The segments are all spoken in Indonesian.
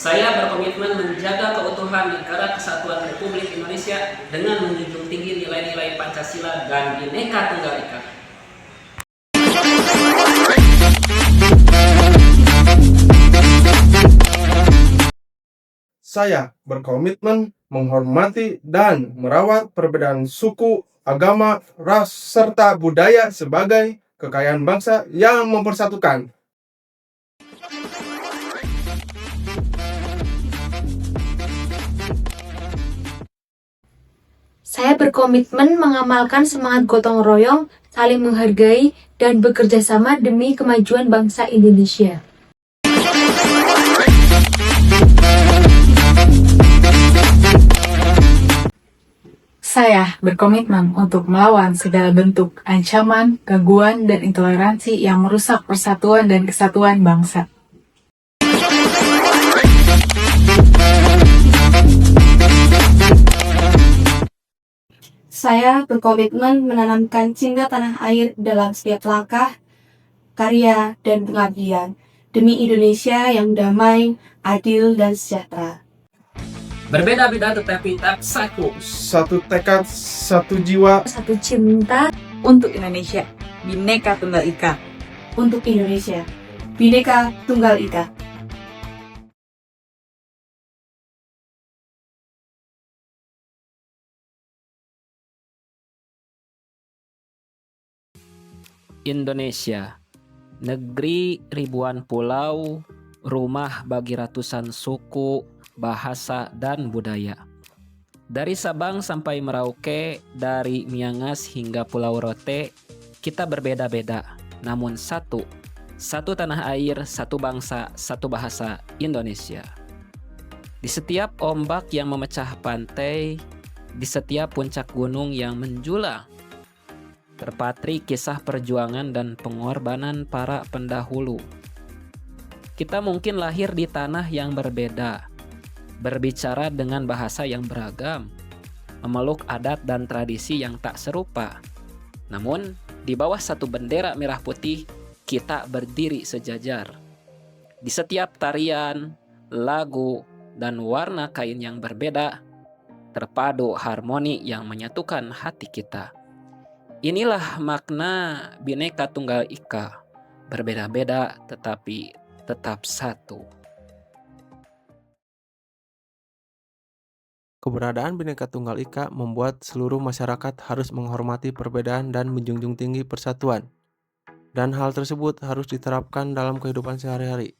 Saya berkomitmen menjaga keutuhan Negara Kesatuan Republik Indonesia dengan menjunjung tinggi nilai-nilai Pancasila dan Bhinneka Tunggal Ika. Saya berkomitmen menghormati dan merawat perbedaan suku, agama, ras, serta budaya sebagai kekayaan bangsa yang mempersatukan. Saya berkomitmen mengamalkan semangat gotong royong, saling menghargai, dan bekerja sama demi kemajuan bangsa Indonesia. Saya berkomitmen untuk melawan segala bentuk ancaman, gangguan, dan intoleransi yang merusak persatuan dan kesatuan bangsa. Saya berkomitmen menanamkan cinta tanah air dalam setiap langkah, karya, dan pengabdian demi Indonesia yang damai, adil, dan sejahtera. Berbeda-beda tetapi tetap satu. Satu tekad, satu jiwa, Satu cinta Untuk Indonesia, Bhinneka Tunggal Ika. Untuk Indonesia, Bhinneka Tunggal Ika. Indonesia, negeri ribuan pulau, rumah bagi ratusan suku, bahasa, dan budaya. Dari Sabang sampai Merauke, dari Miangas hingga Pulau Rote, kita berbeda-beda, namun satu. Satu tanah air, satu bangsa, satu bahasa, Indonesia. Di setiap ombak yang memecah pantai, di setiap puncak gunung yang menjulang, terpatri kisah perjuangan dan pengorbanan para pendahulu. Kita mungkin lahir di tanah yang berbeda, berbicara dengan bahasa yang beragam, memeluk adat dan tradisi yang tak serupa. Namun, di bawah satu bendera merah putih, kita berdiri sejajar. Di setiap tarian, lagu, dan warna kain yang berbeda, terpadu harmoni yang menyatukan hati kita. Inilah makna Bhinneka Tunggal Ika, berbeda-beda tetapi tetap satu. Keberadaan Bhinneka Tunggal Ika membuat seluruh masyarakat harus menghormati perbedaan dan menjunjung tinggi persatuan. Dan hal tersebut harus diterapkan dalam kehidupan sehari-hari.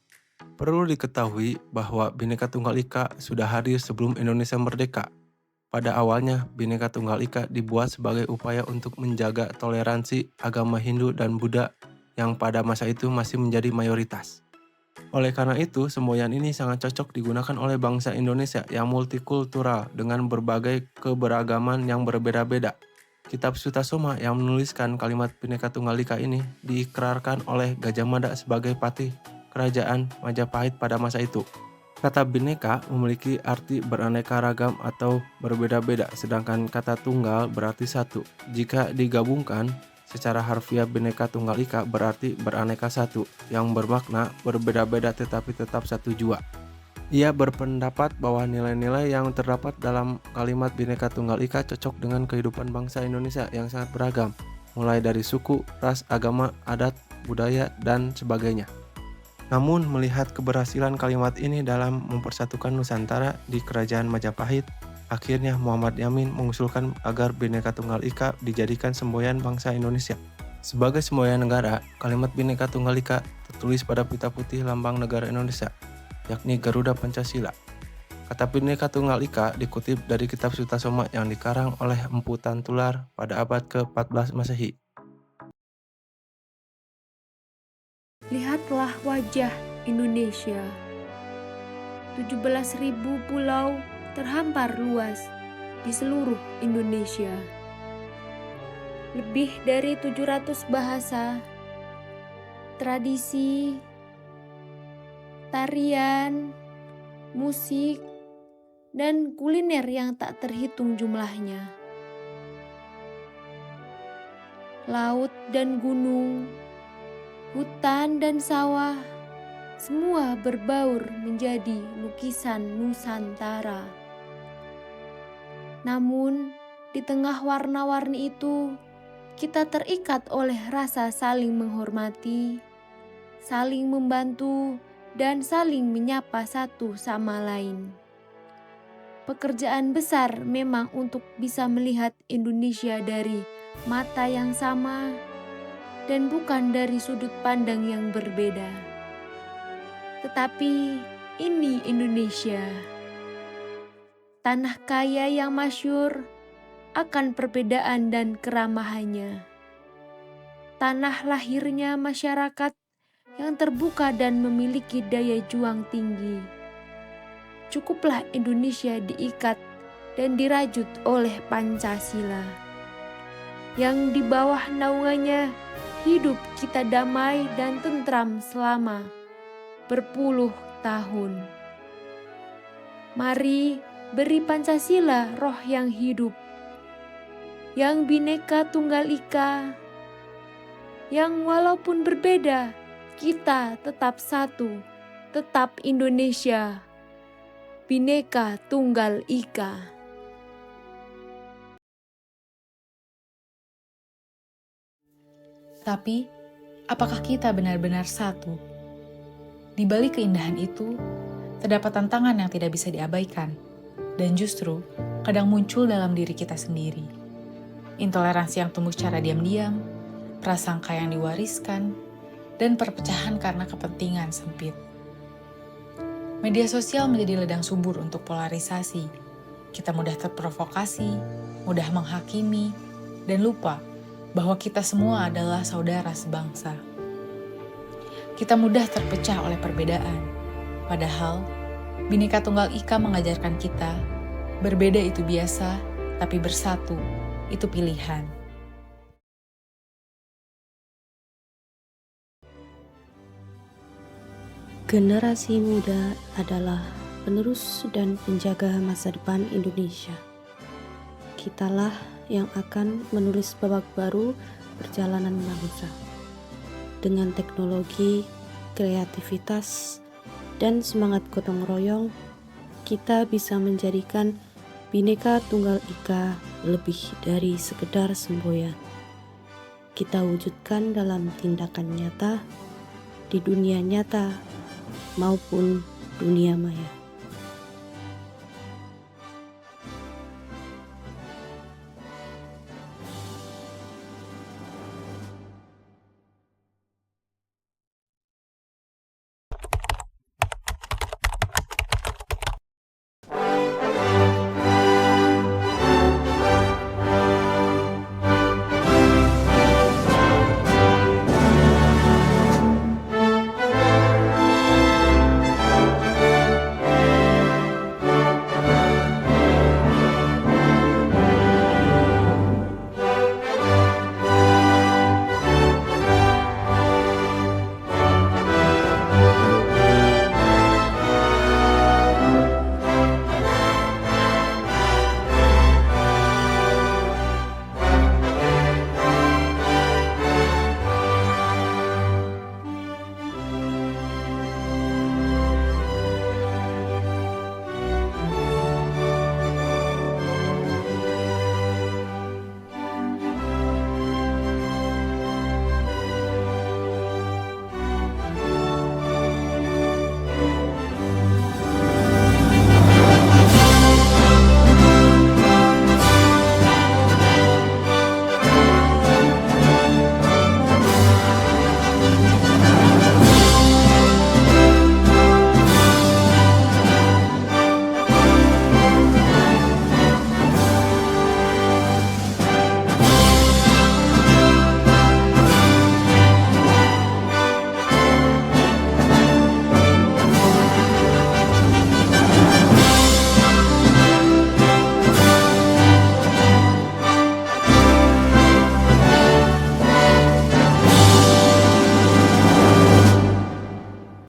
Perlu diketahui bahwa Bhinneka Tunggal Ika sudah hadir sebelum Indonesia merdeka. Pada awalnya, Bhinneka Tunggal Ika dibuat sebagai upaya untuk menjaga toleransi agama Hindu dan Buddha yang pada masa itu masih menjadi mayoritas. Oleh karena itu, semboyan ini sangat cocok digunakan oleh bangsa Indonesia yang multikultural dengan berbagai keberagaman yang berbeda-beda. Kitab Sutasoma yang menuliskan kalimat Bhinneka Tunggal Ika ini diikrarkan oleh Gajah Mada sebagai patih kerajaan Majapahit pada masa itu. Kata Bhinneka memiliki arti beraneka ragam atau berbeda-beda, sedangkan kata tunggal berarti satu. Jika digabungkan, secara harfiah Bhinneka Tunggal Ika berarti beraneka satu, yang bermakna berbeda-beda tetapi tetap satu jua. Ia berpendapat bahwa nilai-nilai yang terdapat dalam kalimat Bhinneka Tunggal Ika cocok dengan kehidupan bangsa Indonesia yang sangat beragam, mulai dari suku, ras, agama, adat, budaya, dan sebagainya. Namun melihat keberhasilan kalimat ini dalam mempersatukan Nusantara di Kerajaan Majapahit, akhirnya Muhammad Yamin mengusulkan agar Bhinneka Tunggal Ika dijadikan semboyan bangsa Indonesia. Sebagai semboyan negara, kalimat Bhinneka Tunggal Ika tertulis pada pita putih lambang negara Indonesia, yakni Garuda Pancasila. Kata Bhinneka Tunggal Ika dikutip dari kitab Sutasoma yang dikarang oleh Empu Tantular pada abad ke-14 Masehi. Lihatlah wajah Indonesia. 17.000 pulau terhampar luas di seluruh Indonesia. Lebih dari 700 bahasa, tradisi, tarian, musik, dan kuliner yang tak terhitung jumlahnya. Laut dan gunung, hutan dan sawah, semua berbaur menjadi lukisan Nusantara. Namun, di tengah warna-warni itu, kita terikat oleh rasa saling menghormati, saling membantu, dan saling menyapa satu sama lain. Pekerjaan besar memang untuk bisa melihat Indonesia dari mata yang sama dan bukan dari sudut pandang yang berbeda. Tetapi ini Indonesia, tanah kaya yang masyhur akan perbedaan dan keramahannya. Tanah lahirnya masyarakat yang terbuka dan memiliki daya juang tinggi. Cukuplah Indonesia diikat dan dirajut oleh Pancasila, yang di bawah naungannya hidup kita damai dan tentram selama berpuluh tahun. Mari beri Pancasila roh yang hidup, yang Bhinneka Tunggal Ika, yang walaupun berbeda, kita tetap satu, tetap Indonesia, Bhinneka Tunggal Ika. Tapi, apakah kita benar-benar satu? Di balik keindahan itu, terdapat tantangan yang tidak bisa diabaikan, dan justru kadang muncul dalam diri kita sendiri. Intoleransi yang tumbuh secara diam-diam, prasangka yang diwariskan, dan perpecahan karena kepentingan sempit. Media sosial menjadi ladang subur untuk polarisasi. Kita mudah terprovokasi, mudah menghakimi, dan lupa bahwa kita semua adalah saudara sebangsa. Kita mudah terpecah oleh perbedaan, padahal Bhinneka Tunggal Ika mengajarkan kita, berbeda itu biasa, tapi bersatu itu pilihan. Generasi muda adalah penerus dan penjaga masa depan Indonesia. Kitalah yang akan menulis babak baru perjalanan bangsa. Dengan teknologi, kreativitas, dan semangat gotong royong, kita bisa menjadikan Bhinneka Tunggal Ika lebih dari sekedar semboyan. Kita wujudkan dalam tindakan nyata, di dunia nyata maupun dunia maya.